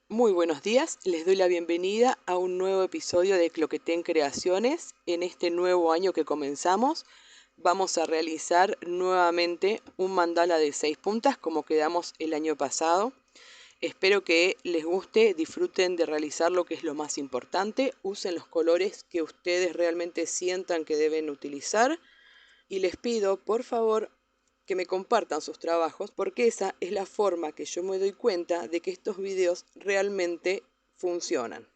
Muy buenos días, les doy la bienvenida a un nuevo episodio de Cloquetén Creaciones. En este nuevo año que comenzamos, vamos a realizar nuevamente un mandala de 6 puntas como quedamos el año pasado. Espero que les guste, disfruten de realizarlo, que es lo más importante. Usen los colores que ustedes realmente sientan que deben utilizar. Y les pido, por favor, que me compartan sus trabajos, porque esa es la forma que yo me doy cuenta de que estos videos realmente funcionan.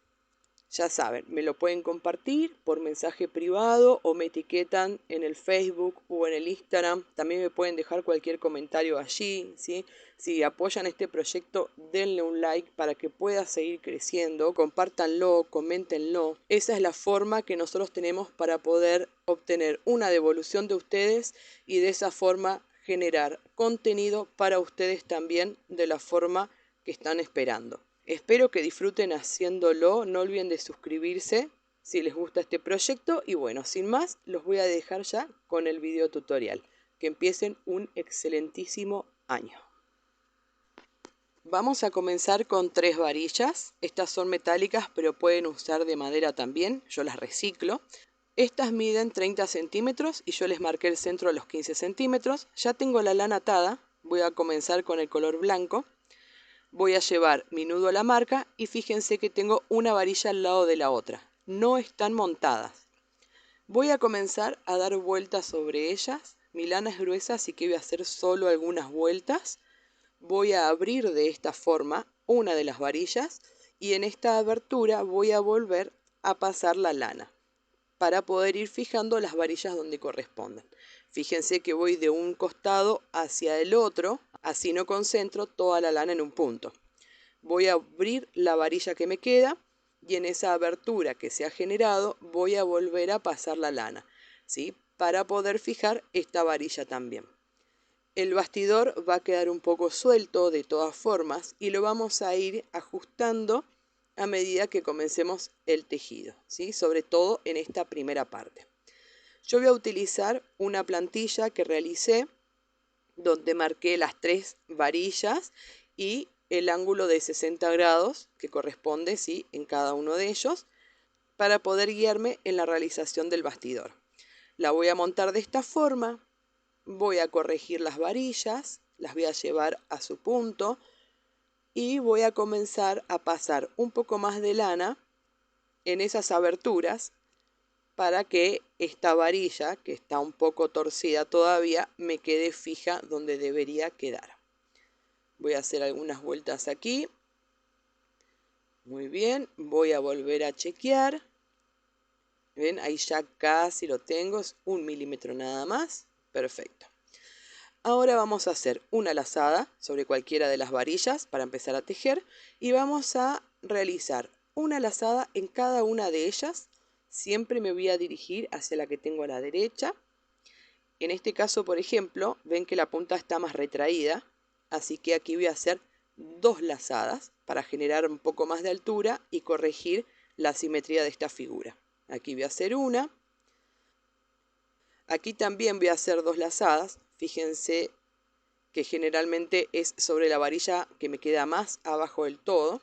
Ya saben, me lo pueden compartir por mensaje privado o me etiquetan en el Facebook o en el Instagram. También me pueden dejar cualquier comentario allí, ¿sí? Si apoyan este proyecto, denle un like para que pueda seguir creciendo. Compártanlo, coméntenlo. Esa es la forma que nosotros tenemos para poder obtener una devolución de ustedes y de esa forma generar contenido para ustedes también de la forma que están esperando. Espero que disfruten haciéndolo, no olviden de suscribirse si les gusta este proyecto y bueno, sin más, los voy a dejar ya con el video tutorial. Que empiecen un excelentísimo año. Vamos a comenzar con 3 varillas. Estas son metálicas pero pueden usar de madera también, yo las reciclo. Estas miden 30 centímetros y yo les marqué el centro a los 15 centímetros. Ya tengo la lana atada, voy a comenzar con el color blanco. Voy a llevar mi nudo a la marca y fíjense que tengo una varilla al lado de la otra. No están montadas. Voy a comenzar a dar vueltas sobre ellas. Mi lana es gruesa, así que voy a hacer solo algunas vueltas. Voy a abrir de esta forma una de las varillas y en esta abertura voy a volver a pasar la lana para poder ir fijando las varillas donde correspondan. Fíjense que voy de un costado hacia el otro, así no concentro toda la lana en un punto. Voy a abrir la varilla que me queda y en esa abertura que se ha generado voy a volver a pasar la lana, ¿sí? Para poder fijar esta varilla también. El bastidor va a quedar un poco suelto de todas formas y lo vamos a ir ajustando a medida que comencemos el tejido, ¿sí? Sobre todo en esta primera parte. Yo voy a utilizar una plantilla que realicé donde marqué las 3 varillas y el ángulo de 60 grados que corresponde, ¿sí? En cada uno de ellos para poder guiarme en la realización del bastidor. La voy a montar de esta forma, voy a corregir las varillas, las voy a llevar a su punto y voy a comenzar a pasar un poco más de lana en esas aberturas para que esta varilla, que está un poco torcida todavía, me quede fija donde debería quedar. Voy a hacer algunas vueltas aquí. Muy bien, voy a volver a chequear. ¿Ven? Ahí ya casi lo tengo, es 1 milímetro nada más. Perfecto. Ahora vamos a hacer una lazada sobre cualquiera de las varillas para empezar a tejer y vamos a realizar una lazada en cada una de ellas. Siempre me voy a dirigir hacia la que tengo a la derecha. En este caso, por ejemplo, ven que la punta está más retraída, así que aquí voy a hacer 2 lazadas para generar un poco más de altura y corregir la simetría de esta figura. Aquí voy a hacer una. Aquí también voy a hacer 2 lazadas. Fíjense que generalmente es sobre la varilla que me queda más abajo del todo.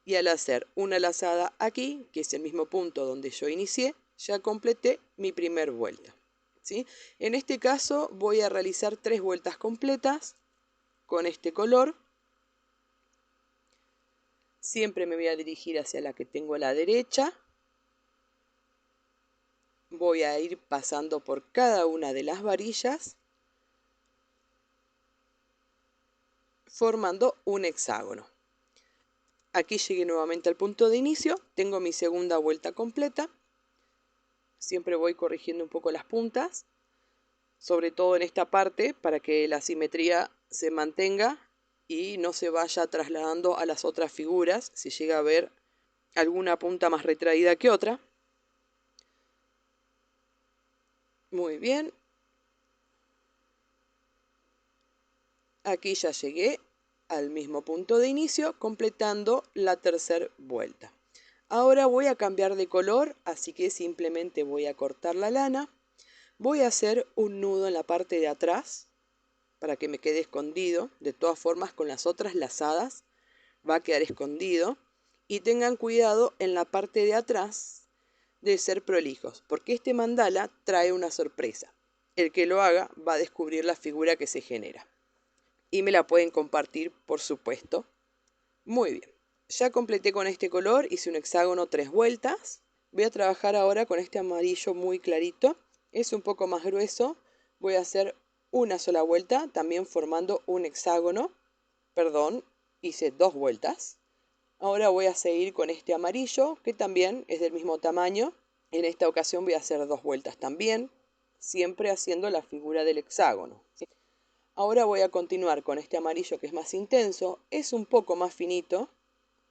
Y al hacer una lazada aquí, que es el mismo punto donde yo inicié, ya completé mi primer vuelta, ¿sí? En este caso voy a realizar 3 vueltas completas con este color. Siempre me voy a dirigir hacia la que tengo a la derecha. Voy a ir pasando por cada una de las varillas, formando un hexágono. Aquí llegué nuevamente al punto de inicio, tengo mi segunda vuelta completa. Siempre voy corrigiendo un poco las puntas, sobre todo en esta parte, para que la simetría se mantenga y no se vaya trasladando a las otras figuras, si llega a haber alguna punta más retraída que otra. Muy bien. Aquí ya llegué al mismo punto de inicio, completando la tercera vuelta. Ahora voy a cambiar de color, así que simplemente voy a cortar la lana. Voy a hacer un nudo en la parte de atrás, para que me quede escondido. De todas formas, con las otras lazadas va a quedar escondido. Y tengan cuidado en la parte de atrás de ser prolijos, porque este mandala trae una sorpresa. El que lo haga va a descubrir la figura que se genera. Y me la pueden compartir, por supuesto. Muy bien. Ya completé con este color, hice un hexágono 3 vueltas. Voy a trabajar ahora con este amarillo muy clarito. Es un poco más grueso. Voy a hacer una sola vuelta, también formando un hexágono. Perdón, hice 2 vueltas. Ahora voy a seguir con este amarillo, que también es del mismo tamaño. En esta ocasión voy a hacer 2 vueltas también, siempre haciendo la figura del hexágono, ¿sí? Ahora voy a continuar con este amarillo que es más intenso, es un poco más finito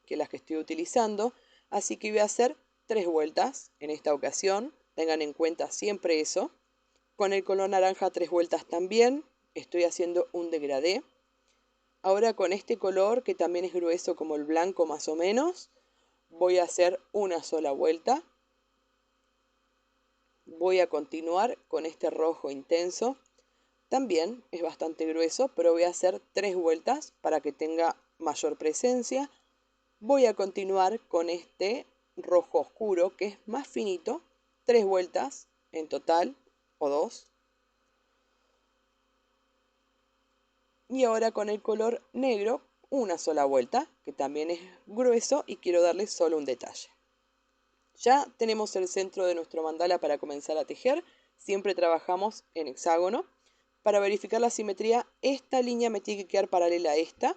que las que estoy utilizando, así que voy a hacer 3 vueltas en esta ocasión, tengan en cuenta siempre eso. Con el color naranja 3 vueltas también, estoy haciendo un degradé. Ahora con este color, que también es grueso como el blanco más o menos, voy a hacer una sola vuelta. Voy a continuar con este rojo intenso. También es bastante grueso, pero voy a hacer 3 vueltas para que tenga mayor presencia. Voy a continuar con este rojo oscuro, que es más finito. 3 vueltas en total, o 2. Y ahora con el color negro, una sola vuelta, que también es grueso y quiero darle solo un detalle. Ya tenemos el centro de nuestro mandala para comenzar a tejer. Siempre trabajamos en hexágono. Para verificar la simetría, esta línea me tiene que quedar paralela a esta.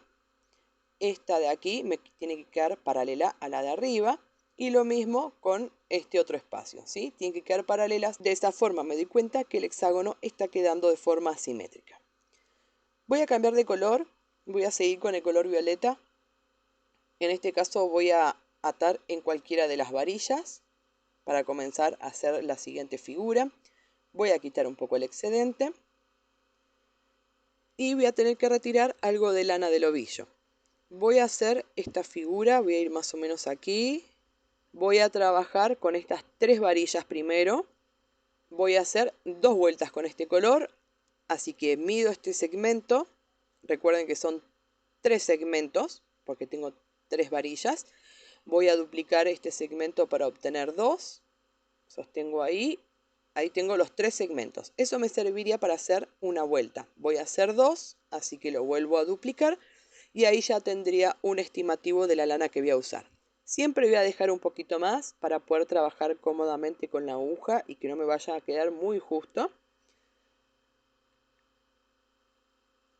Esta de aquí me tiene que quedar paralela a la de arriba. Y lo mismo con este otro espacio, ¿sí? Tienen que quedar paralelas. De esta forma me doy cuenta que el hexágono está quedando de forma simétrica. Voy a cambiar de color, voy a seguir con el color violeta. En este caso voy a atar en cualquiera de las varillas para comenzar a hacer la siguiente figura. Voy a quitar un poco el excedente y voy a tener que retirar algo de lana del ovillo. Voy a hacer esta figura, voy a ir más o menos aquí. Voy a trabajar con estas 3 varillas primero. Voy a hacer 2 vueltas con este color. Así que mido este segmento, recuerden que son 3 segmentos, porque tengo 3 varillas. Voy a duplicar este segmento para obtener 2. Sostengo ahí, ahí tengo los 3 segmentos. Eso me serviría para hacer una vuelta. Voy a hacer 2, así que lo vuelvo a duplicar y ahí ya tendría un estimativo de la lana que voy a usar. Siempre voy a dejar un poquito más para poder trabajar cómodamente con la aguja y que no me vaya a quedar muy justo.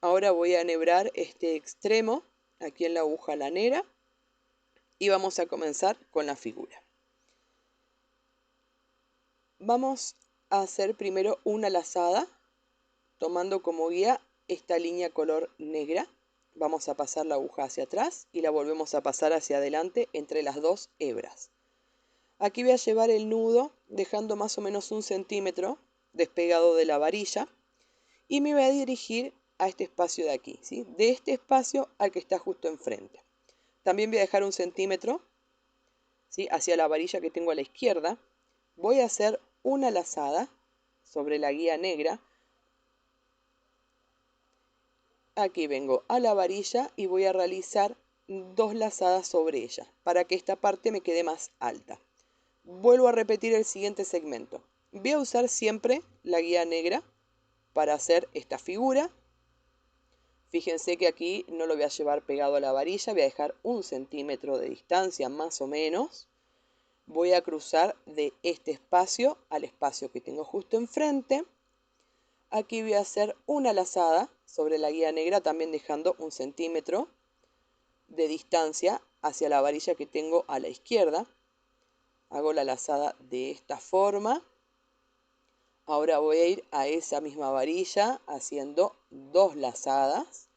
Ahora voy a enhebrar este extremo aquí en la aguja lanera y vamos a comenzar con la figura. Vamos a hacer primero una lazada tomando como guía esta línea color negra. Vamos a pasar la aguja hacia atrás y la volvemos a pasar hacia adelante entre las 2 hebras. Aquí voy a llevar el nudo dejando más o menos 1 centímetro despegado de la varilla y me voy a dirigir a este espacio de aquí, ¿sí? De este espacio al que está justo enfrente. También voy a dejar 1 centímetro, ¿sí? Hacia la varilla que tengo a la izquierda. Voy a hacer una lazada sobre la guía negra. Aquí vengo a la varilla y voy a realizar 2 lazadas sobre ella para que esta parte me quede más alta. Vuelvo a repetir el siguiente segmento. Voy a usar siempre la guía negra para hacer esta figura. Fíjense que aquí no lo voy a llevar pegado a la varilla, voy a dejar 1 centímetro de distancia más o menos. Voy a cruzar de este espacio al espacio que tengo justo enfrente. Aquí voy a hacer una lazada sobre la guía negra, también dejando 1 centímetro de distancia hacia la varilla que tengo a la izquierda. Hago la lazada de esta forma. Ahora voy a ir a esa misma varilla haciendo 2 lazadas.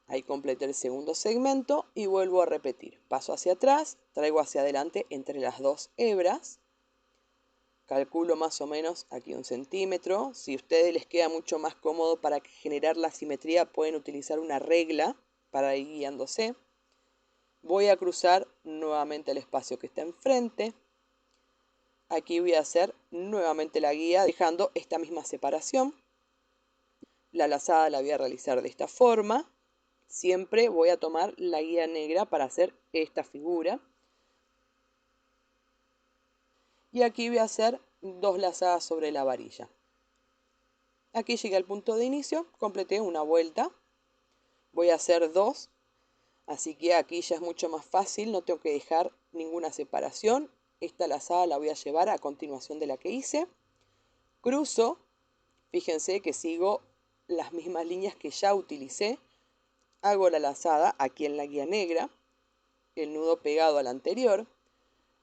Ahí completé el segundo segmento y vuelvo a repetir. Paso hacia atrás, traigo hacia adelante entre las 2 hebras. Calculo más o menos aquí 1 centímetro. Si a ustedes les queda mucho más cómodo para generar la simetría, pueden utilizar una regla para ir guiándose. Voy a cruzar nuevamente el espacio que está enfrente. Aquí voy a hacer nuevamente la guía dejando esta misma separación. La lazada la voy a realizar de esta forma, siempre voy a tomar la guía negra para hacer esta figura. Y aquí voy a hacer 2 lazadas sobre la varilla. Aquí llegué al punto de inicio, completé una vuelta. Voy a hacer 2, así que aquí ya es mucho más fácil, no tengo que dejar ninguna separación. Esta lazada la voy a llevar a continuación de la que hice. Cruzo, fíjense que sigo las mismas líneas que ya utilicé. Hago la lazada aquí en la guía negra, el nudo pegado al anterior.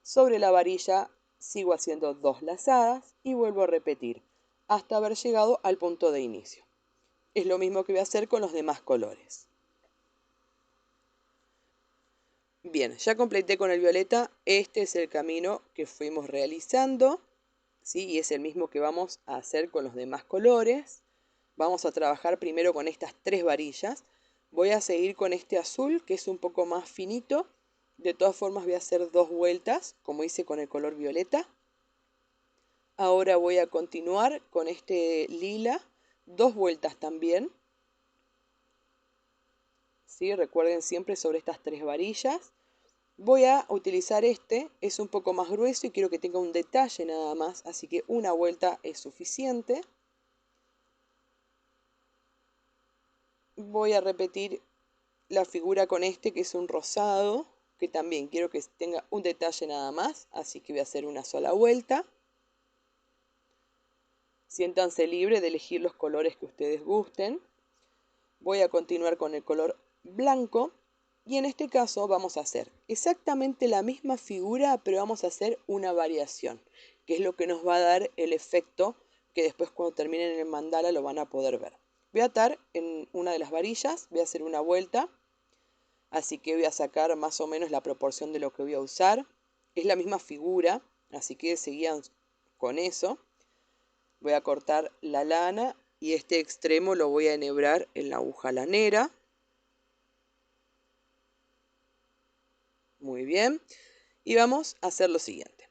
Sobre la varilla sigo haciendo 2 lazadas y vuelvo a repetir hasta haber llegado al punto de inicio. Es lo mismo que voy a hacer con los demás colores. Bien, ya completé con el violeta. Este es el camino que fuimos realizando, ¿sí? Y es el mismo que vamos a hacer con los demás colores. Vamos a trabajar primero con estas 3 varillas. Voy a seguir con este azul, que es un poco más finito. De todas formas voy a hacer 2 vueltas, como hice con el color violeta. Ahora voy a continuar con este lila, 2 vueltas también. ¿Sí? Recuerden siempre sobre estas 3 varillas. Voy a utilizar este, es un poco más grueso y quiero que tenga un detalle nada más, así que una vuelta es suficiente. Voy a repetir la figura con este, que es un rosado, que también quiero que tenga un detalle nada más, así que voy a hacer una sola vuelta. Siéntanse libres de elegir los colores que ustedes gusten. Voy a continuar con el color blanco y en este caso vamos a hacer exactamente la misma figura, pero vamos a hacer una variación, que es lo que nos va a dar el efecto que después cuando terminen el mandala lo van a poder ver. Voy a atar en una de las varillas, voy a hacer una vuelta, así que voy a sacar más o menos la proporción de lo que voy a usar. Es la misma figura, así que seguían con eso. Voy a cortar la lana y este extremo lo voy a enhebrar en la aguja lanera. Muy bien. Y vamos a hacer lo siguiente.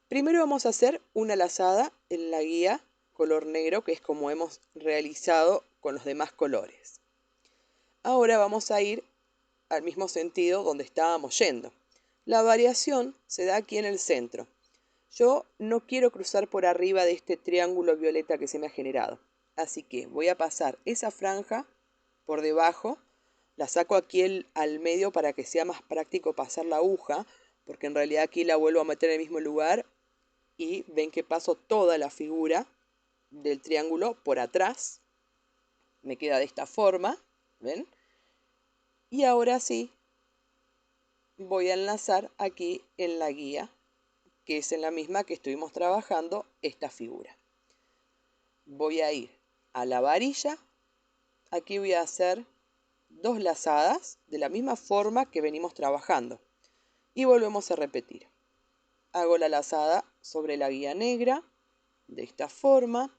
Primero vamos a hacer una lazada en la guía color negro, que es como hemos realizado con los demás colores. Ahora vamos a ir al mismo sentido donde estábamos yendo. La variación se da aquí en el centro. Yo no quiero cruzar por arriba de este triángulo violeta que se me ha generado. Así que voy a pasar esa franja por debajo. La saco aquí al medio para que sea más práctico pasar la aguja, porque en realidad aquí la vuelvo a meter en el mismo lugar y ven que paso toda la figura del triángulo por atrás. Me queda de esta forma, ¿ven? Y ahora sí voy a enlazar aquí en la guía, que es en la misma que estuvimos trabajando esta figura. Voy a ir a la varilla, aquí voy a hacer 2 lazadas de la misma forma que venimos trabajando y volvemos a repetir. Hago la lazada sobre la guía negra de esta forma,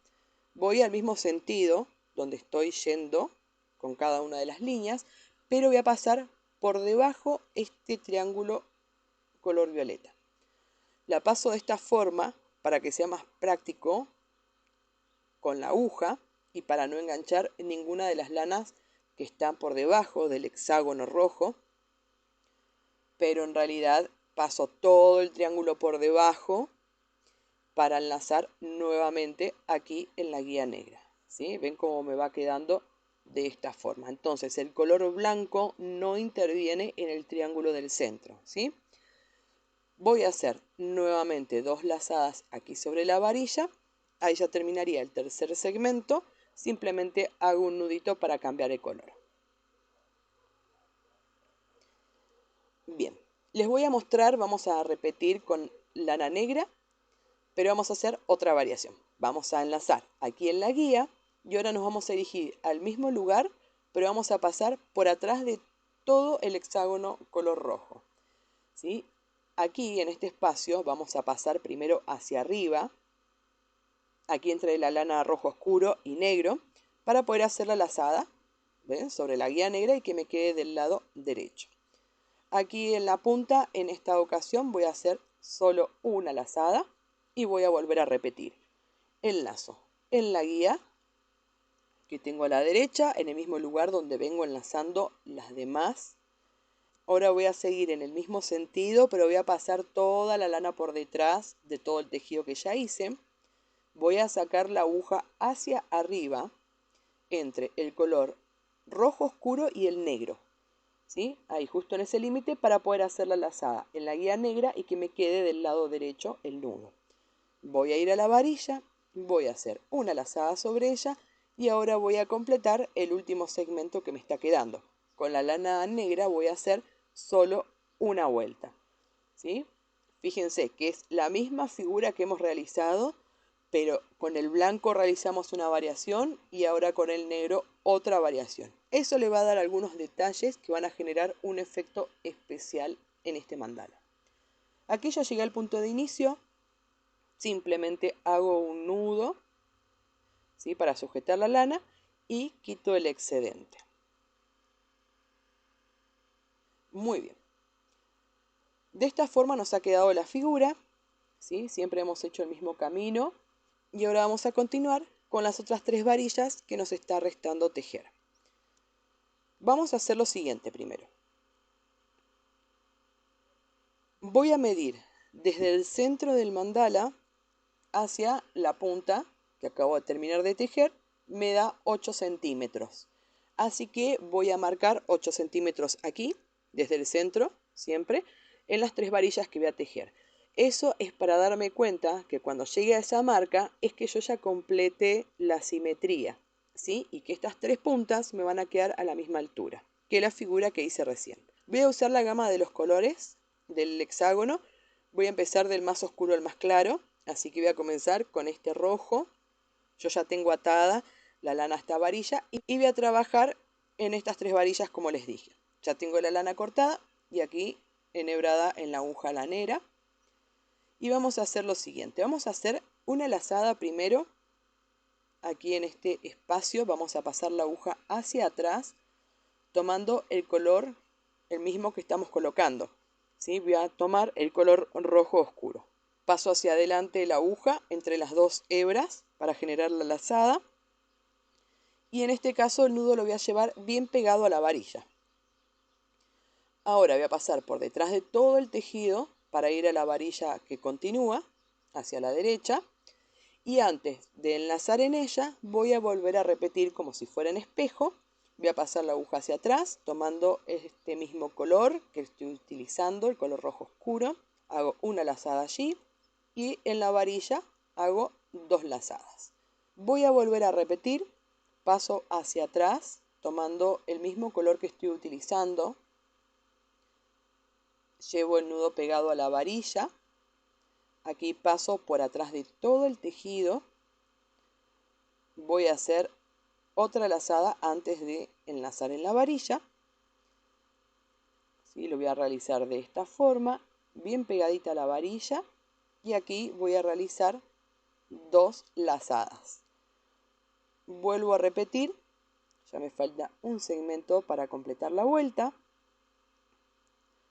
voy al mismo sentido donde estoy yendo con cada una de las líneas, pero voy a pasar por debajo este triángulo color violeta. La paso de esta forma para que sea más práctico con la aguja y para no enganchar ninguna de las lanas que están por debajo del hexágono rojo, pero en realidad paso todo el triángulo por debajo para enlazar nuevamente aquí en la guía negra. ¿Sí? Ven cómo me va quedando de esta forma. Entonces el color blanco no interviene en el triángulo del centro. ¿Sí? Voy a hacer nuevamente 2 lazadas aquí sobre la varilla. Ahí ya terminaría el tercer segmento. Simplemente hago un nudito para cambiar el color. Bien, les voy a mostrar, vamos a repetir con lana negra, pero vamos a hacer otra variación. Vamos a enlazar aquí en la guía y ahora nos vamos a dirigir al mismo lugar, pero vamos a pasar por atrás de todo el hexágono color rojo. ¿Sí? Aquí en este espacio vamos a pasar primero hacia arriba, aquí entre la lana rojo oscuro y negro, para poder hacer la lazada, ¿ven? Sobre la guía negra y que me quede del lado derecho. Aquí en la punta, en esta ocasión, voy a hacer solo una lazada y voy a volver a repetir. Enlazo en la guía, que tengo a la derecha, en el mismo lugar donde vengo enlazando las demás. Ahora voy a seguir en el mismo sentido, pero voy a pasar toda la lana por detrás de todo el tejido que ya hice. Voy a sacar la aguja hacia arriba entre el color rojo oscuro y el negro, ¿sí? Ahí justo en ese límite para poder hacer la lazada en la guía negra y que me quede del lado derecho el nudo. Voy a ir a la varilla, voy a hacer una lazada sobre ella y ahora voy a completar el último segmento que me está quedando. Con la lana negra voy a hacer solo una vuelta, ¿sí? Fíjense que es la misma figura que hemos realizado, pero con el blanco realizamos una variación y ahora con el negro otra variación. Eso le va a dar algunos detalles que van a generar un efecto especial en este mandala. Aquí ya llegué al punto de inicio, simplemente hago un nudo, ¿sí?, para sujetar la lana y quito el excedente. Muy bien. De esta forma nos ha quedado la figura, ¿sí? Siempre hemos hecho el mismo camino. Y ahora vamos a continuar con las otras 3 varillas que nos está restando tejer. Vamos a hacer lo siguiente primero. Voy a medir desde el centro del mandala hacia la punta que acabo de terminar de tejer, me da 8 centímetros. Así que voy a marcar 8 centímetros aquí, desde el centro, siempre, en las 3 varillas que voy a tejer. Eso es para darme cuenta que cuando llegue a esa marca es que yo ya complete la simetría, ¿sí? Y que estas 3 puntas me van a quedar a la misma altura que la figura que hice recién. Voy a usar la gama de los colores del hexágono. Voy a empezar del más oscuro al más claro. Así que voy a comenzar con este rojo. Yo ya tengo atada la lana a esta varilla y voy a trabajar en estas 3 varillas como les dije. Ya tengo la lana cortada y aquí enhebrada en la aguja lanera. Y vamos a hacer lo siguiente. Vamos a hacer una lazada primero. Aquí en este espacio vamos a pasar la aguja hacia atrás, tomando el color, el mismo que estamos colocando, ¿sí? Voy a tomar el color rojo oscuro. Paso hacia adelante la aguja entre las 2 hebras para generar la lazada. Y en este caso el nudo lo voy a llevar bien pegado a la varilla. Ahora voy a pasar por detrás de todo el tejido para ir a la varilla que continúa hacia la derecha. Y antes de enlazar en ella voy a volver a repetir como si fuera en espejo. Voy a pasar la aguja hacia atrás tomando este mismo color que estoy utilizando, el color rojo oscuro. Hago una lazada allí. Y en la varilla hago 2 lazadas. Voy a volver a repetir, paso hacia atrás, tomando el mismo color que estoy utilizando. Llevo el nudo pegado a la varilla. Aquí paso por atrás de todo el tejido. Voy a hacer otra lazada antes de enlazar en la varilla. ¿Sí? Lo voy a realizar de esta forma, bien pegadita a la varilla. Y aquí voy a realizar 2 lazadas. Vuelvo a repetir, ya me falta un segmento para completar la vuelta.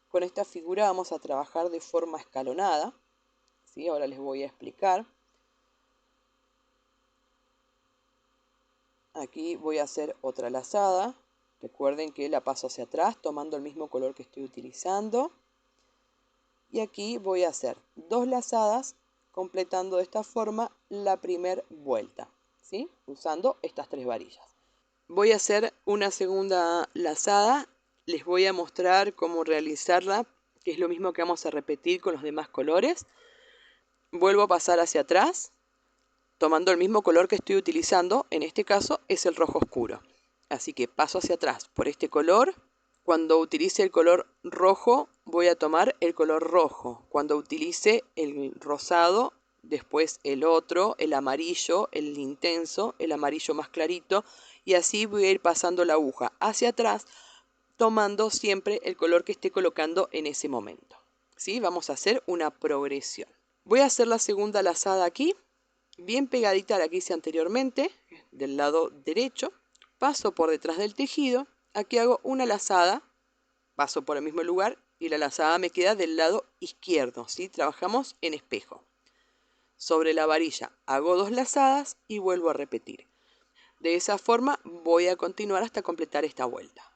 Con esta figura vamos a trabajar de forma escalonada, ¿sí? Ahora les voy a explicar. Aquí voy a hacer otra lazada. Recuerden que la paso hacia atrás tomando el mismo color que estoy utilizando. Y aquí voy a hacer 2 lazadas completando de esta forma la primera vuelta, ¿sí? Usando estas 3 varillas. Voy a hacer una segunda lazada. Les voy a mostrar cómo realizarla, que es lo mismo que vamos a repetir con los demás colores. Vuelvo a pasar hacia atrás tomando el mismo color que estoy utilizando. En este caso es el rojo oscuro. Así que paso hacia atrás por este color. Cuando utilice el color rojo voy a tomar el color rojo. Cuando utilice el rosado, después el otro, el amarillo, el intenso, el amarillo más clarito. Y así voy a ir pasando la aguja hacia atrás, tomando siempre el color que esté colocando en ese momento, ¿sí? Vamos a hacer una progresión. Voy a hacer la segunda lazada aquí, bien pegadita a la que hice anteriormente, del lado derecho. Paso por detrás del tejido. Aquí hago una lazada, paso por el mismo lugar y la lazada me queda del lado izquierdo, ¿sí? Trabajamos en espejo. Sobre la varilla hago 2 lazadas y vuelvo a repetir. De esa forma voy a continuar hasta completar esta vuelta.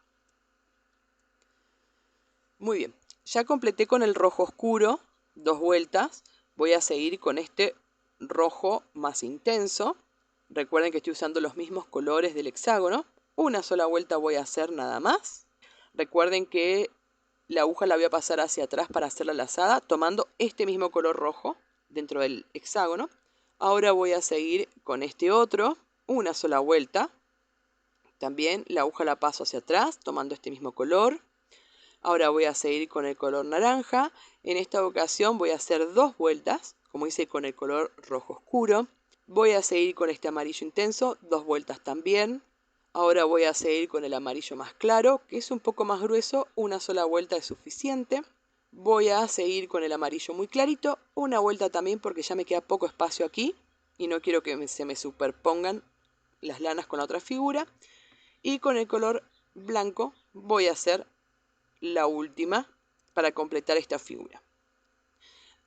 Muy bien, ya completé con el rojo oscuro 2 vueltas. Voy a seguir con este rojo más intenso. Recuerden que estoy usando los mismos colores del hexágono. Una sola vuelta voy a hacer nada más. Recuerden que la aguja la voy a pasar hacia atrás para hacer la lazada, tomando este mismo color rojo dentro del hexágono. Ahora voy a seguir con este otro, una sola vuelta. También la aguja la paso hacia atrás, tomando este mismo color. Ahora voy a seguir con el color naranja. En esta ocasión voy a hacer 2 vueltas, como hice con el color rojo oscuro. Voy a seguir con este amarillo intenso, 2 vueltas también. Ahora voy a seguir con el amarillo más claro, que es un poco más grueso, una sola vuelta es suficiente. Voy a seguir con el amarillo muy clarito, una vuelta también porque ya me queda poco espacio aquí y no quiero que se me superpongan las lanas con la otra figura. Y con el color blanco voy a hacer la última para completar esta figura.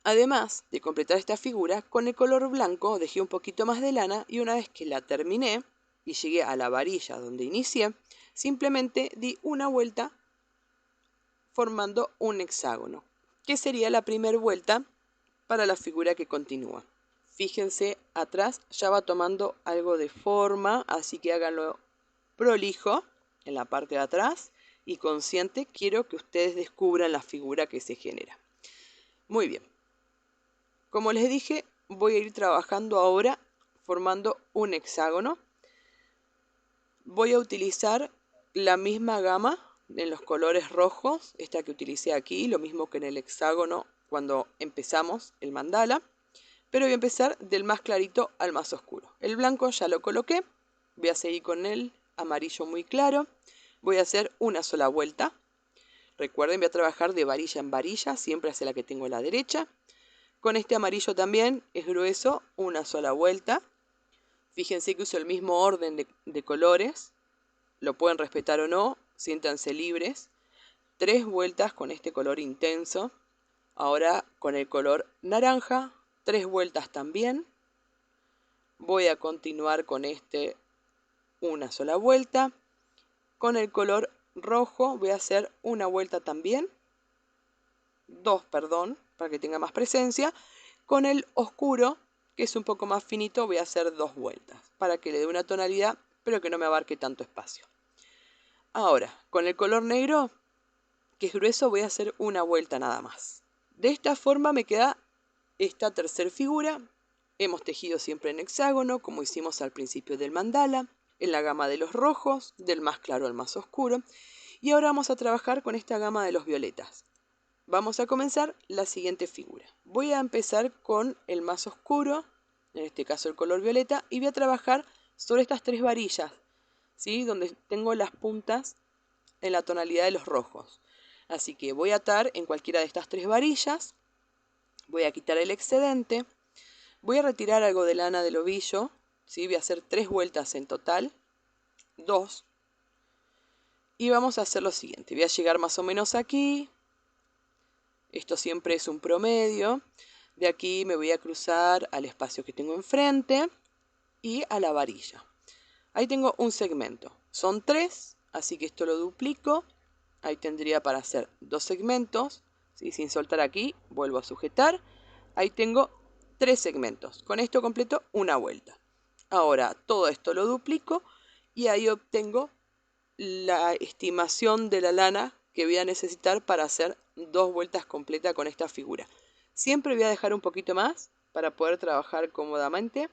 Además de completar esta figura, con el color blanco dejé un poquito más de lana y una vez que la terminé y llegué a la varilla donde inicié, simplemente di una vuelta formando un hexágono, que sería la primera vuelta para la figura que continúa. Fíjense, atrás ya va tomando algo de forma, así que háganlo prolijo en la parte de atrás y consciente. Quiero que ustedes descubran la figura que se genera. Muy bien. Como les dije, voy a ir trabajando ahora formando un hexágono. Voy a utilizar la misma gama en los colores rojos, esta que utilicé aquí, lo mismo que en el hexágono cuando empezamos el mandala, pero voy a empezar del más clarito al más oscuro. El blanco ya lo coloqué, voy a seguir con el amarillo muy claro, voy a hacer una sola vuelta. Recuerden, voy a trabajar de varilla en varilla, siempre hacia la que tengo a la derecha. Con este amarillo también es grueso, una sola vuelta. Fíjense que uso el mismo orden de colores, lo pueden respetar o no, siéntanse libres. 3 vueltas con este color intenso. Ahora con el color naranja, 3 vueltas también. Voy a continuar con este, una sola vuelta. Con el color rojo voy a hacer una vuelta también. 2, perdón, para que tenga más presencia. Con el oscuro, que es un poco más finito, voy a hacer 2 vueltas para que le dé una tonalidad, pero que no me abarque tanto espacio. Ahora, con el color negro, que es grueso, voy a hacer una vuelta nada más. De esta forma me queda esta tercera figura. Hemos tejido siempre en hexágono, como hicimos al principio del mandala, en la gama de los rojos, del más claro al más oscuro. Y ahora vamos a trabajar con esta gama de los violetas. Vamos a comenzar la siguiente figura. Voy a empezar con el más oscuro, en este caso el color violeta, y voy a trabajar sobre estas 3 varillas, ¿sí? Donde tengo las puntas en la tonalidad de los rojos. Así que voy a atar en cualquiera de estas 3 varillas, voy a quitar el excedente, voy a retirar algo de lana del ovillo, ¿sí? Voy a hacer 3 vueltas en total, 2, y vamos a hacer lo siguiente. Voy a llegar más o menos aquí. Esto siempre es un promedio. De aquí me voy a cruzar al espacio que tengo enfrente y a la varilla. Ahí tengo un segmento. Son 3, así que esto lo duplico. Ahí tendría para hacer 2 segmentos. ¿Sí? Sin soltar aquí, vuelvo a sujetar. Ahí tengo 3 segmentos. Con esto completo una vuelta. Ahora todo esto lo duplico y ahí obtengo la estimación de la lana que voy a necesitar para hacer 2 vueltas completas con esta figura. Siempre voy a dejar un poquito más para poder trabajar cómodamente.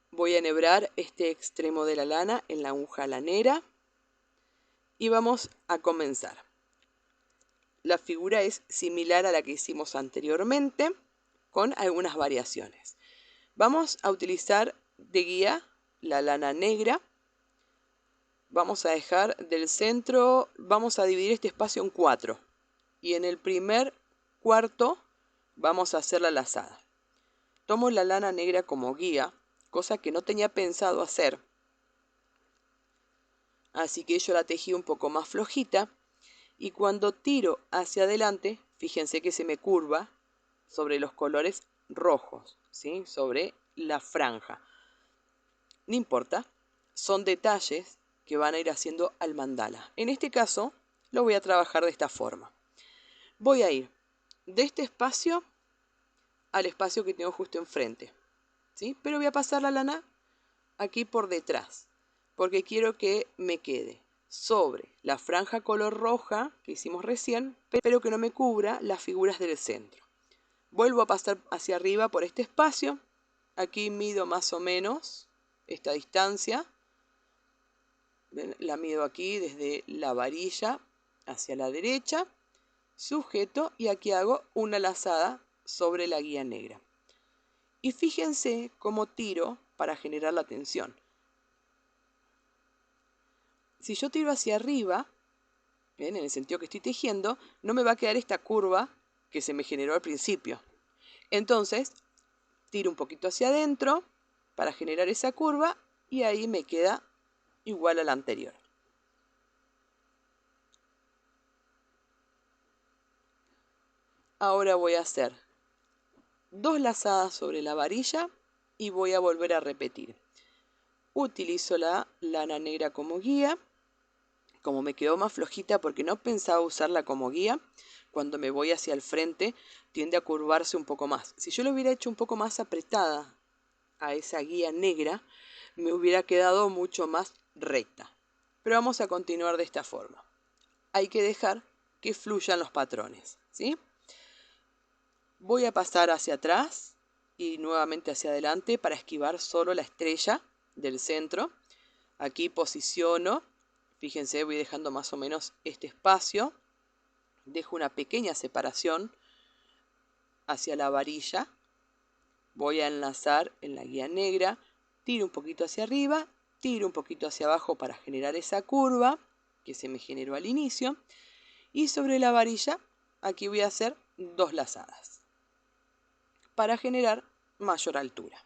Voy a enhebrar este extremo de la lana en la aguja lanera y vamos a comenzar. La figura es similar a la que hicimos anteriormente, con algunas variaciones. Vamos a utilizar de guía la lana negra. Vamos a dejar del centro, vamos a dividir este espacio en 4. Y en el primer cuarto vamos a hacer la lazada. Tomo la lana negra como guía, cosa que no tenía pensado hacer. Así que yo la tejí un poco más flojita. Y cuando tiro hacia adelante, fíjense que se me curva sobre los colores rojos, ¿sí? Sobre la franja. no importa, son detalles que van a ir haciendo al mandala. En este caso lo voy a trabajar de esta forma. Voy a ir de este espacio al espacio que tengo justo enfrente, ¿sí? Pero voy a pasar la lana aquí por detrás, porque quiero que me quede sobre la franja color roja que hicimos recién, pero que no me cubra las figuras del centro. Vuelvo a pasar hacia arriba por este espacio. Aquí mido más o menos esta distancia. ¿Ven? La mido aquí desde la varilla hacia la derecha. Sujeto y aquí hago una lazada sobre la guía negra. Y fíjense cómo tiro para generar la tensión. Si yo tiro hacia arriba, ¿ven? En el sentido que estoy tejiendo, no me va a quedar esta curva que se me generó al principio. Entonces, tiro un poquito hacia adentro para generar esa curva y ahí me queda igual a la anterior. Ahora voy a hacer 2 lazadas sobre la varilla y voy a volver a repetir. Utilizo la lana negra como guía. Como me quedó más flojita porque no pensaba usarla como guía, cuando me voy hacia el frente tiende a curvarse un poco más. Si yo lo hubiera hecho un poco más apretada a esa guía negra, me hubiera quedado mucho más recta. Pero vamos a continuar de esta forma. Hay que dejar que fluyan los patrones, ¿sí? Voy a pasar hacia atrás y nuevamente hacia adelante para esquivar solo la estrella del centro. Aquí posiciono. Fíjense, voy dejando más o menos este espacio. Dejo una pequeña separación hacia la varilla. Voy a enlazar en la guía negra. Tiro un poquito hacia arriba. Tiro un poquito hacia abajo para generar esa curva que se me generó al inicio. Y sobre la varilla, aquí voy a hacer 2 lazadas para generar mayor altura.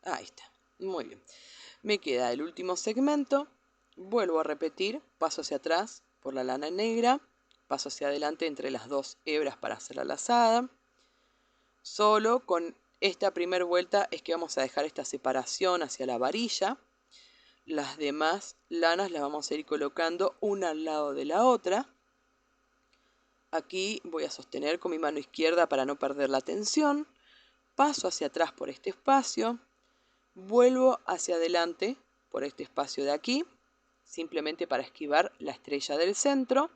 Ahí está. Muy bien. Me queda el último segmento. Vuelvo a repetir. Paso hacia atrás por la lana negra. Paso hacia adelante entre las 2 hebras para hacer la lazada. Solo con esta primera vuelta es que vamos a dejar esta separación hacia la varilla. Las demás lanas las vamos a ir colocando una al lado de la otra. Aquí voy a sostener con mi mano izquierda para no perder la tensión. Paso hacia atrás por este espacio. Vuelvo hacia adelante por este espacio de aquí, simplemente para esquivar la estrella del centro.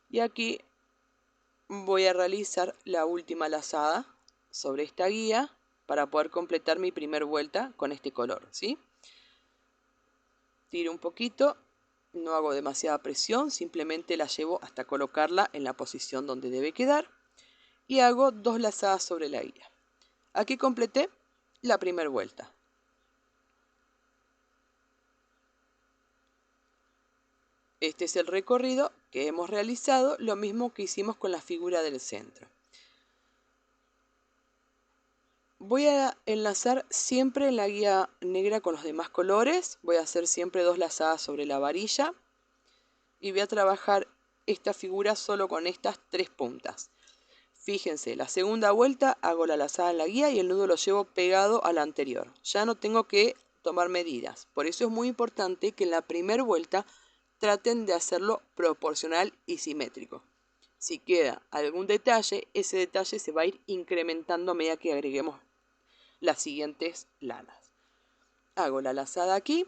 Y aquí voy a realizar la última lazada sobre esta guía para poder completar mi primera vuelta con este color, ¿sí? Tiro un poquito, no hago demasiada presión, simplemente la llevo hasta colocarla en la posición donde debe quedar. Y hago 2 lazadas sobre la guía. Aquí completé la primera vuelta. Este es el recorrido que hemos realizado, lo mismo que hicimos con la figura del centro. Voy a enlazar siempre en la guía negra con los demás colores. Voy a hacer siempre 2 lazadas sobre la varilla. Y voy a trabajar esta figura solo con estas 3 puntas. Fíjense, la segunda vuelta hago la lazada en la guía y el nudo lo llevo pegado a la anterior. Ya no tengo que tomar medidas. Por eso es muy importante que en la primera vuelta traten de hacerlo proporcional y simétrico. Si queda algún detalle, ese detalle se va a ir incrementando a medida que agreguemos las siguientes lanas. Hago la lazada aquí,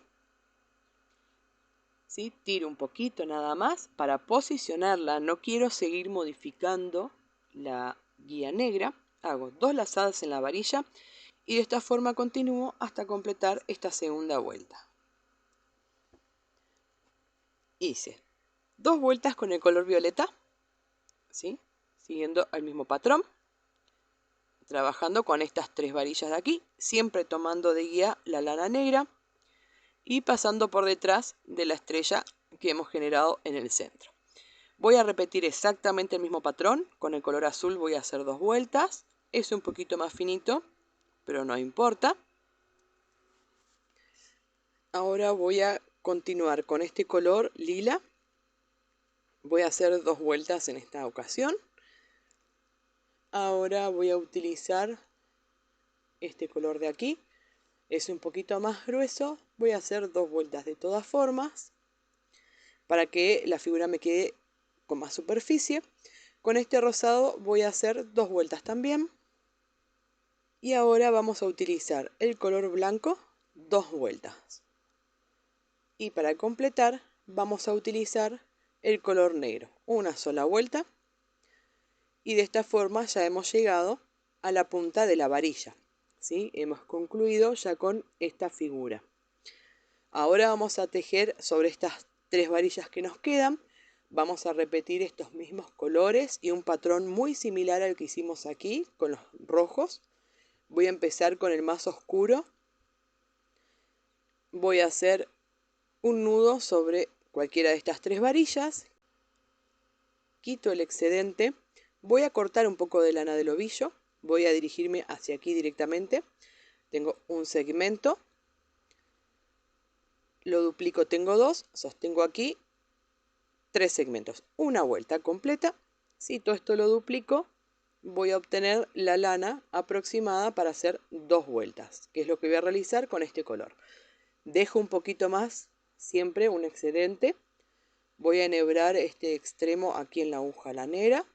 ¿sí? Tiro un poquito nada más para posicionarla. No quiero seguir modificando la guía negra. Hago 2 lazadas en la varilla y de esta forma continúo hasta completar esta segunda vuelta. Hice 2 vueltas con el color violeta, ¿sí? Siguiendo el mismo patrón, trabajando con estas 3 varillas de aquí, siempre tomando de guía la lana negra y pasando por detrás de la estrella que hemos generado en el centro. Voy a repetir exactamente el mismo patrón, con el color azul voy a hacer 2 vueltas, es un poquito más finito, pero no importa. Ahora voy a continuar con este color lila. Voy a hacer 2 vueltas en esta ocasión. Ahora voy a utilizar este color de aquí es un poquito más grueso, voy a hacer 2 vueltas de todas formas para que la figura me quede con más superficie. Con este rosado voy a hacer 2 vueltas también. Y ahora vamos a utilizar el color blanco 2 vueltas. Y para completar vamos a utilizar el color negro, una sola vuelta. Y de esta forma ya hemos llegado a la punta de la varilla, ¿sí? Hemos concluido ya con esta figura. Ahora vamos a tejer sobre estas 3 varillas que nos quedan. Vamos a repetir estos mismos colores y un patrón muy similar al que hicimos aquí con los rojos. Voy a empezar con el más oscuro. Voy a hacer un nudo sobre cualquiera de estas 3 varillas. Quito el excedente. Voy a cortar un poco de lana del ovillo. Voy a dirigirme hacia aquí directamente. Tengo un segmento. Lo duplico, tengo 2. Sostengo aquí 3 segmentos. Una vuelta completa. Si todo esto lo duplico, voy a obtener la lana aproximada para hacer 2 vueltas, que es lo que voy a realizar con este color. Dejo un poquito más, siempre un excedente. Voy a enhebrar este extremo aquí en la aguja lanera.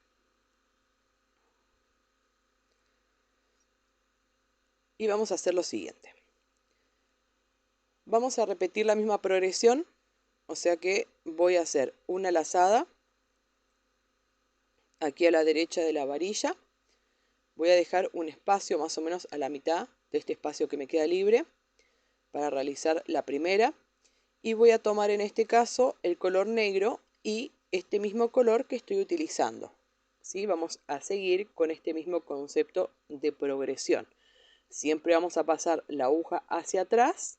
Y vamos a hacer lo siguiente. Vamos a repetir la misma progresión, o sea que voy a hacer una lazada aquí a la derecha de la varilla. Voy a dejar un espacio más o menos a la mitad de este espacio que me queda libre para realizar la primera. Y voy a tomar en este caso el color negro y este mismo color que estoy utilizando, ¿sí? Vamos a seguir con este mismo concepto de progresión. Siempre vamos a pasar la aguja hacia atrás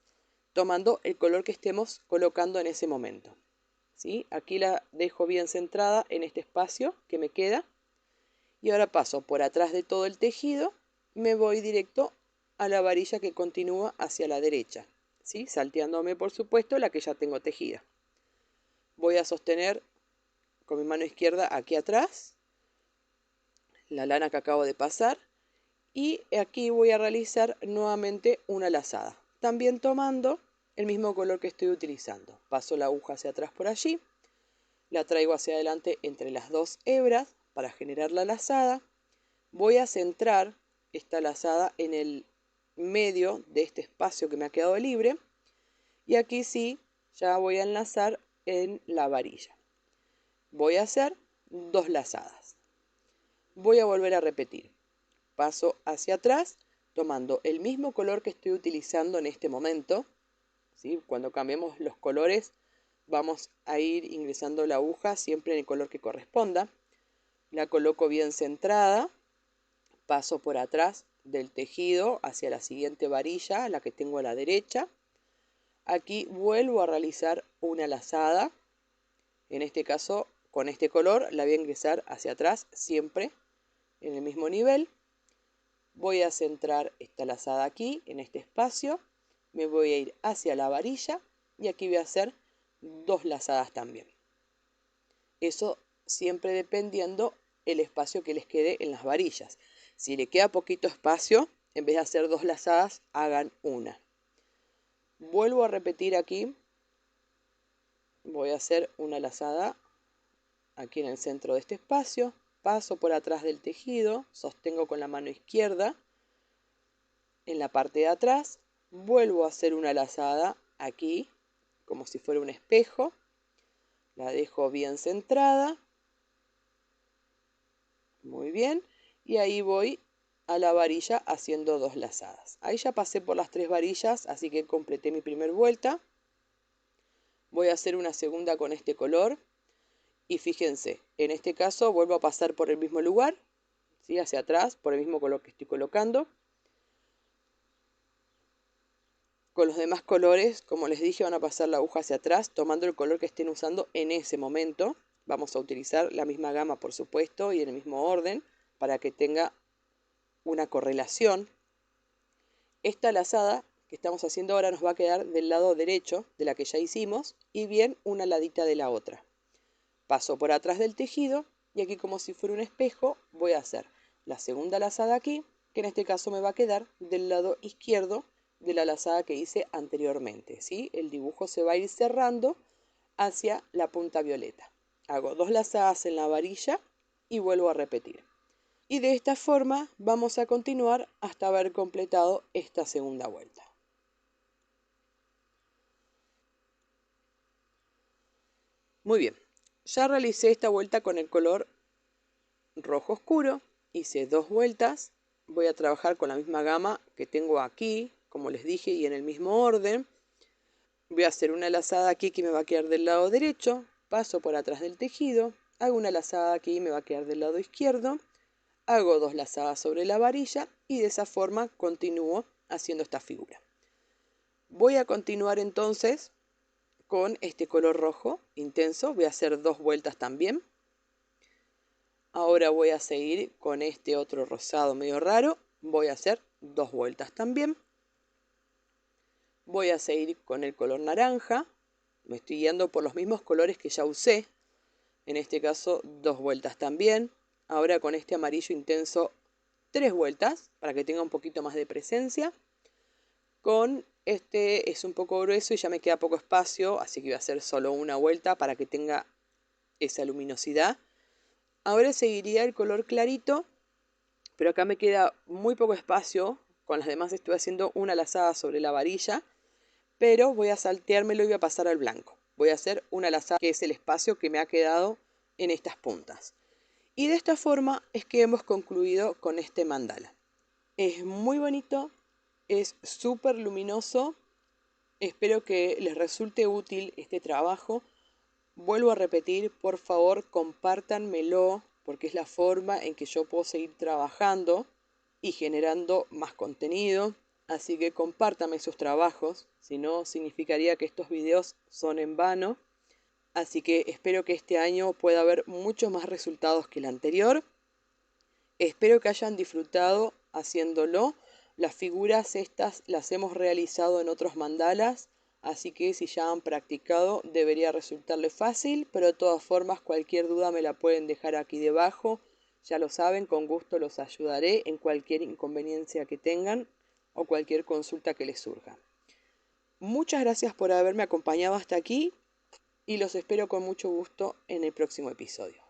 tomando el color que estemos colocando en ese momento, ¿sí? Aquí la dejo bien centrada en este espacio que me queda. Y ahora paso por atrás de todo el tejido, me voy directo a la varilla que continúa hacia la derecha, ¿sí? Salteándome por supuesto la que ya tengo tejida. Voy a sostener con mi mano izquierda aquí atrás la lana que acabo de pasar y aquí voy a realizar nuevamente una lazada, también tomando el mismo color que estoy utilizando. Paso la aguja hacia atrás por allí, la traigo hacia adelante entre las 2 hebras para generar la lazada. Voy a centrar esta lazada en el medio de este espacio que me ha quedado libre y aquí sí ya voy a enlazar en la varilla. Voy a hacer 2 lazadas. Voy a volver a repetir. Paso hacia atrás tomando el mismo color que estoy utilizando en este momento, ¿sí? Cuando cambiemos los colores vamos a ir ingresando la aguja siempre en el color que corresponda. La coloco bien centrada. Paso por atrás del tejido hacia la siguiente varilla, la que tengo a la derecha. Aquí vuelvo a realizar una lazada. En este caso, con este color, la voy a ingresar hacia atrás, siempre en el mismo nivel. Voy a centrar esta lazada aquí, en este espacio. Me voy a ir hacia la varilla y aquí voy a hacer 2 lazadas también. Eso siempre dependiendo el espacio que les quede en las varillas. Si le queda poquito espacio, en vez de hacer 2 lazadas, hagan una. Vuelvo a repetir aquí. Voy a hacer una lazada aquí en el centro de este espacio. Paso por atrás del tejido, sostengo con la mano izquierda en la parte de atrás. Vuelvo a hacer una lazada aquí, como si fuera un espejo. La dejo bien centrada. Muy bien. Y ahí voy a la varilla haciendo 2 lazadas. Ahí ya pasé por las 3 varillas, así que completé mi primera vuelta. Voy a hacer una segunda con este color. Y fíjense, en este caso vuelvo a pasar por el mismo lugar, ¿sí? Hacia atrás, por el mismo color que estoy colocando. Con los demás colores, como les dije, van a pasar la aguja hacia atrás, tomando el color que estén usando en ese momento. Vamos a utilizar la misma gama, por supuesto, y en el mismo orden, para que tenga una correlación. Esta lazada que estamos haciendo ahora nos va a quedar del lado derecho de la que ya hicimos, y bien una ladita de la otra. Paso por atrás del tejido, y aquí como si fuera un espejo, voy a hacer la segunda lazada aquí, que en este caso me va a quedar del lado izquierdo de la lazada que hice anteriormente, ¿sí? El dibujo se va a ir cerrando hacia la punta violeta. Hago 2 lazadas en la varilla y vuelvo a repetir. Y de esta forma vamos a continuar hasta haber completado esta segunda vuelta. Muy bien, ya realicé esta vuelta con el color rojo oscuro, hice 2 vueltas, voy a trabajar con la misma gama que tengo aquí, como les dije, y en el mismo orden. Voy a hacer una lazada aquí que me va a quedar del lado derecho, paso por atrás del tejido, hago una lazada aquí y me va a quedar del lado izquierdo, hago 2 lazadas sobre la varilla y de esa forma continúo haciendo esta figura. Voy a continuar entonces con este color rojo intenso, voy a hacer 2 vueltas también. Ahora voy a seguir con este otro rosado medio raro, voy a hacer 2 vueltas también. Voy a seguir con el color naranja, me estoy guiando por los mismos colores que ya usé, en este caso 2 vueltas también. Ahora con este amarillo intenso 3 vueltas para que tenga un poquito más de presencia. Con este es un poco grueso y ya me queda poco espacio, así que voy a hacer solo una vuelta para que tenga esa luminosidad. Ahora seguiría el color clarito, pero acá me queda muy poco espacio. Con las demás estoy haciendo una lazada sobre la varilla, pero voy a salteármelo y voy a pasar al blanco. Voy a hacer una lazada que es el espacio que me ha quedado en estas puntas. Y de esta forma es que hemos concluido con este mandala. Es muy bonito, es súper luminoso. Espero que les resulte útil este trabajo. Vuelvo a repetir, por favor, compártanmelo, porque es la forma en que yo puedo seguir trabajando y generando más contenido. Así que compártanme sus trabajos, si no significaría que estos videos son en vano. Así que espero que este año pueda haber muchos más resultados que el anterior. Espero que hayan disfrutado haciéndolo. Las figuras estas las hemos realizado en otros mandalas, así que si ya han practicado debería resultarles fácil, pero de todas formas cualquier duda me la pueden dejar aquí debajo. Ya lo saben, con gusto los ayudaré en cualquier inconveniencia que tengan o cualquier consulta que les surja. Muchas gracias por haberme acompañado hasta aquí y los espero con mucho gusto en el próximo episodio.